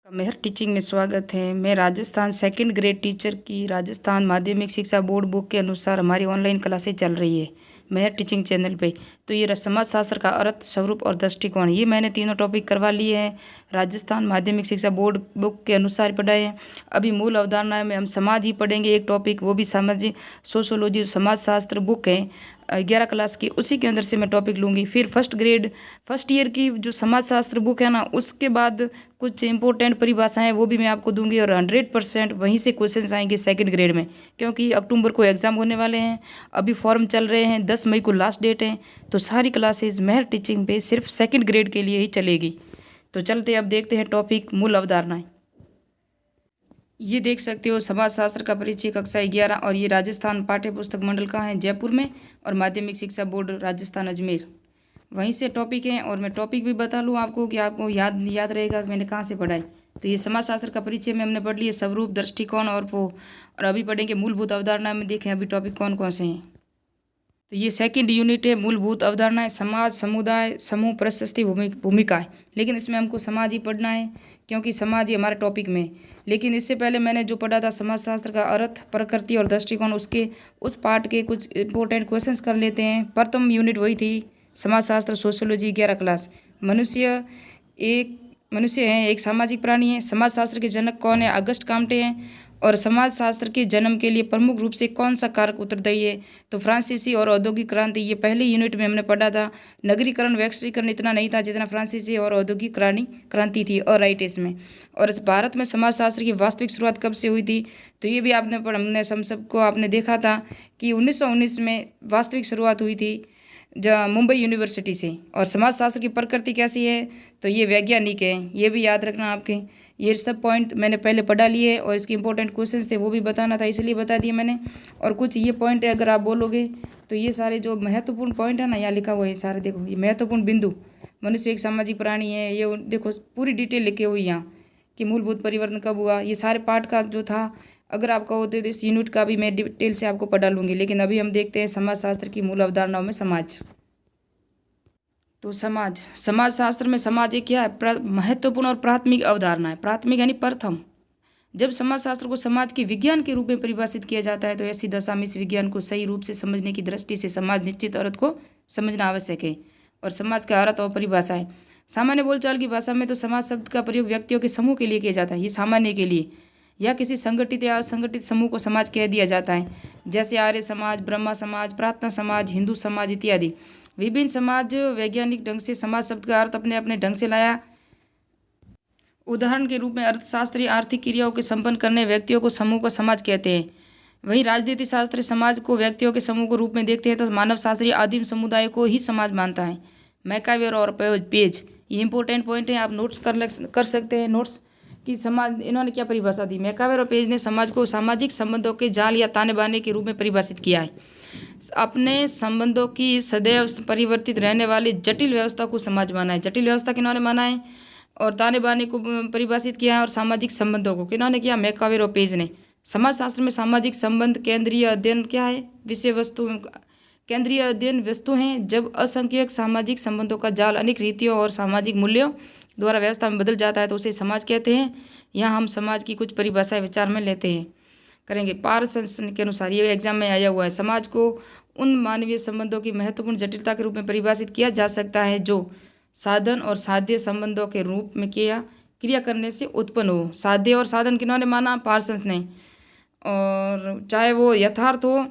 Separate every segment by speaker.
Speaker 1: मेहर teaching में स्वागत है। मैं राजस्थान सेकंड ग्रेड टीचर की राजस्थान माध्यमिक शिक्षा बोर्ड बुक के अनुसार हमारी ऑनलाइन क्लासेस चल रही है मेहर टीचिंग चैनल पे। तो ये समाजशास्त्र का अर्थ, स्वरूप और दृष्टिकोण, ये मैंने तीनों टॉपिक करवा लिए हैं। राजस्थान माध्यमिक शिक्षा बोर्ड बुक के अनुसार पढ़ाए हैं। अभी मूल अवधारणा में हम समाज ही पढ़ेंगे एक टॉपिक, वो भी सामाजिक सोशोलॉजी समाजशास्त्र बुक है 11 क्लास की, उसी के अंदर से मैं टॉपिक लूँगी। फिर फर्स्ट ईयर की जो समाजशास्त्र बुक है ना, उसके बाद कुछ इंपॉर्टेंट परिभाषाएं वो भी मैं आपको दूंगी और 100% वहीं से क्वेश्चंस आएंगे सेकंड ग्रेड में, क्योंकि अक्टूबर को एग्ज़ाम होने वाले हैं। अभी फॉर्म चल रहे हैं, 10 मई को लास्ट डेट है। तो सारी क्लासेस मेहर टीचिंग पे सिर्फ सेकंड ग्रेड के लिए ही चलेगी। तो चलते अब देखते हैं टॉपिक मूल अवधारणाएं। ये देख सकते हो समाजशास्त्र का परिचय कक्षा 11, और ये राजस्थान पाठ्य पुस्तक मंडल का है जयपुर में, और माध्यमिक शिक्षा बोर्ड राजस्थान अजमेर, वहीं से टॉपिक है। और मैं टॉपिक भी बता लूँ आपको कि आपको याद रहेगा कि मैंने कहाँ से पढ़ा है। तो ये समाजशास्त्र का परिचय में हमने पढ़ लिया, स्वरूप, दृष्टिकोण और अभी पढ़ेंगे मूलभूत अवधारणा में। देखें अभी टॉपिक कौन कौन से हैं। तो ये सेकंड यूनिट है, मूलभूत अवधारणाएं, समाज, समुदाय, समूह, परिस्थिति, भूमिकाएं। लेकिन इसमें हमको समाज ही पढ़ना है, क्योंकि समाज ही हमारे टॉपिक में है। लेकिन इससे पहले मैंने जो पढ़ा था समाजशास्त्र का अर्थ, प्रकृति और दृष्टिकोण, उसके उस पार्ट के कुछ इंपॉर्टेंट क्वेश्चंस कर लेते हैं। प्रथम यूनिट वही थी, समाजशास्त्र सोशियोलॉजी 11 क्लास। मनुष्य है एक सामाजिक प्राणी है। समाजशास्त्र के जनक कौन है? अगस्त काम्टे हैं। और समाजशास्त्र के जन्म के लिए प्रमुख रूप से कौन सा कारक उत्तरदायी है? तो फ्रांसीसी और औद्योगिक क्रांति। ये पहले यूनिट में हमने पढ़ा था। नगरीकरण, वैश्वीकरण इतना नहीं था जितना फ्रांसीसी और औद्योगिक क्रांति थी, और राइट इसमें। और इस भारत में समाजशास्त्र की वास्तविक शुरुआत कब से हुई थी? तो ये भी आपने हमने सबको आपने देखा था कि 1919 में वास्तविक शुरुआत हुई थी मुंबई यूनिवर्सिटी से। और समाजशास्त्र की प्रकृति कैसी है? तो ये वैज्ञानिक है, ये भी याद रखना आपके। ये सब पॉइंट मैंने पहले पढ़ा लिए, और इसके इंपॉर्टेंट क्वेश्चंस थे वो भी बताना था, इसलिए बता दिए मैंने। और कुछ ये पॉइंट है, अगर आप बोलोगे तो ये सारे जो महत्वपूर्ण पॉइंट है ना, यहाँ लिखा हुआ है सारे, देखो ये महत्वपूर्ण बिंदु। मनुष्य एक सामाजिक प्राणी है, ये देखो पूरी डिटेल लिखे हुई यहाँ कि मूलभूत परिवर्तन कब हुआ। ये सारे पार्ट का जो था, अगर आप कहो तो इस यूनिट का भी मैं डिटेल से आपको पढ़ा लूँगी। लेकिन अभी हम देखते हैं समाजशास्त्र की मूल अवधारणाओं में समाज। तो समाजशास्त्र में समाज एक क्या है? महत्वपूर्ण और प्राथमिक अवधारणा है। प्राथमिक यानी प्रथम। जब समाजशास्त्र को समाज के विज्ञान के रूप में परिभाषित किया जाता है, तो ऐसी दशा में इस विज्ञान को सही रूप से समझने की दृष्टि से समाज निश्चित अर्थ को समझना आवश्यक है। और समाज का अर्थ और परिभाषा है। सामान्य बोलचाल की भाषा में तो समाज शब्द का प्रयोग व्यक्तियों के समूह के लिए किया जाता है, ये सामान्य के लिए, या किसी संगठित या असंगठित समूह को समाज कह दिया जाता है, जैसे आर्य समाज, ब्रह्मा समाज, प्रार्थना समाज, हिंदू समाज इत्यादि। विभिन्न समाज वैज्ञानिक ढंग से समाज शब्द का अर्थ अपने अपने ढंग से लाया। उदाहरण के रूप में अर्थशास्त्री आर्थिक क्रियाओं के संपन्न करने व्यक्तियों को समूह का समाज कहते हैं। वहीं राजनीति शास्त्री समाज को व्यक्तियों के समूह के रूप में देखते हैं, तो मानव शास्त्री आदिम समुदाय को ही समाज मानता है। मैकावेर और पेज, ये इंपॉर्टेंट पॉइंट है, आप नोट्स कर सकते हैं। नोट्स कि समाज, इन्होंने क्या परिभाषा दी? मैकावेर और पेज ने समाज को सामाजिक संबंधों के जाल या ताने बाने के रूप में परिभाषित किया है। अपने संबंधों की सदैव परिवर्तित रहने वाली जटिल व्यवस्था को समाज माना है। जटिल व्यवस्था किन्होंने माना है? और ताने बाने को परिभाषित किया है। और सामाजिक संबंधों को किन्होंने किया? मैकावेर और पेज ने। समाजशास्त्र में सामाजिक संबंध केंद्रीय अध्ययन क्या है? विषय वस्तु केंद्रीय अध्ययन वस्तु हैं। जब असंख्यक सामाजिक संबंधों का जाल अनेक रीतियों और सामाजिक मूल्यों द्वारा व्यवस्था में बदल जाता है, तो उसे समाज कहते हैं। यहाँ हम समाज की कुछ परिभाषाएं विचार में लेते हैं, करेंगे। पारसन के अनुसार, ये एग्जाम में आया हुआ है, समाज को उन मानवीय संबंधों की महत्वपूर्ण जटिलता के रूप में परिभाषित किया जा सकता है जो साधन और साध्य संबंधों के रूप में क्रिया करने से उत्पन्न हो। साध्य और साधन किन्होंने माना? पार्सन्स ने। और चाहे वो यथार्थ हो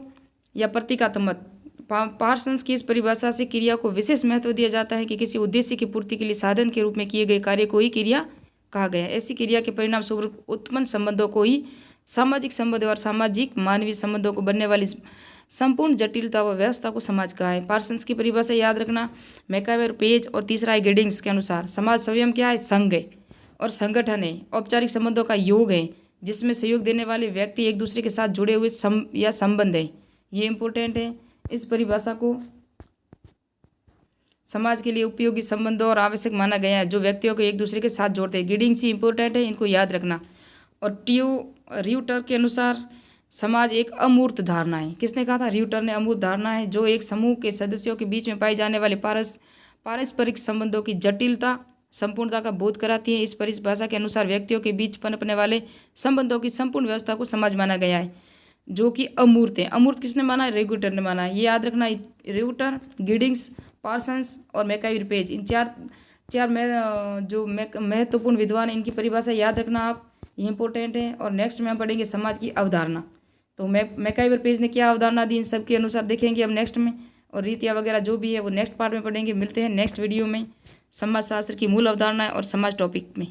Speaker 1: या प्रतीकात्मक, पार्सन्स की इस परिभाषा से क्रिया को विशेष महत्व दिया जाता है कि किसी उद्देश्य की पूर्ति के लिए साधन के रूप में किए गए कार्य को ही क्रिया कहा गया है। ऐसी क्रिया के परिणाम स्वरूप उत्पन्न संबंधों को ही सामाजिक संबंध और सामाजिक मानवीय संबंधों को बनने वाली संपूर्ण जटिलता व व्यवस्था को समाज कहा है। पार्सन्स की परिभाषा याद रखना, मैकावेर, पेज। और तीसरा है गिडिंग्स के अनुसार समाज स्वयं क्या है? संघ है और संगठन है, औपचारिक संबंधों का योग है, जिसमें सहयोग देने वाले व्यक्ति एक दूसरे के साथ जुड़े हुए या संबंध है। ये इंपॉर्टेंट है। इस परिभाषा को समाज के लिए उपयोगी संबंधों और आवश्यक माना गया है, जो व्यक्तियों को एक दूसरे के साथ जोड़ते हैं। गिडिंग्स ही इंपॉर्टेंट है, इनको याद रखना। और रियूटर के अनुसार समाज एक अमूर्त धारणा है। किसने कहा था? रियूटर ने। अमूर्त धारणा है जो एक समूह के सदस्यों के बीच में पाई जाने वाले पारस्परिक संबंधों की जटिलता संपूर्णता का बोध कराती है। इस परिभाषा के अनुसार व्यक्तियों के बीच पनपने वाले संबंधों की संपूर्ण व्यवस्था को समाज माना गया है, जो कि अमूर्त है। अमूर्त किसने माना है? रेगुटर ने माना है। ये याद रखना, रेगुटर, गिडिंग्स, पार्सन्स और मैकाइवर पेज, इन चार जो महत्वपूर्ण विद्वान, इनकी परिभाषा याद रखना आप, ये इंपॉर्टेंट है। और नेक्स्ट में हम पढ़ेंगे समाज की अवधारणा। तो मैकाइवर पेज ने क्या अवधारणा दी, इन सब के अनुसार देखेंगे अब नेक्स्ट में। और रीतियाँ वगैरह जो भी है वो नेक्स्ट पार्ट में पढ़ेंगे। मिलते हैं नेक्स्ट वीडियो में समाजशास्त्र की मूल अवधारणा और समाज टॉपिक में।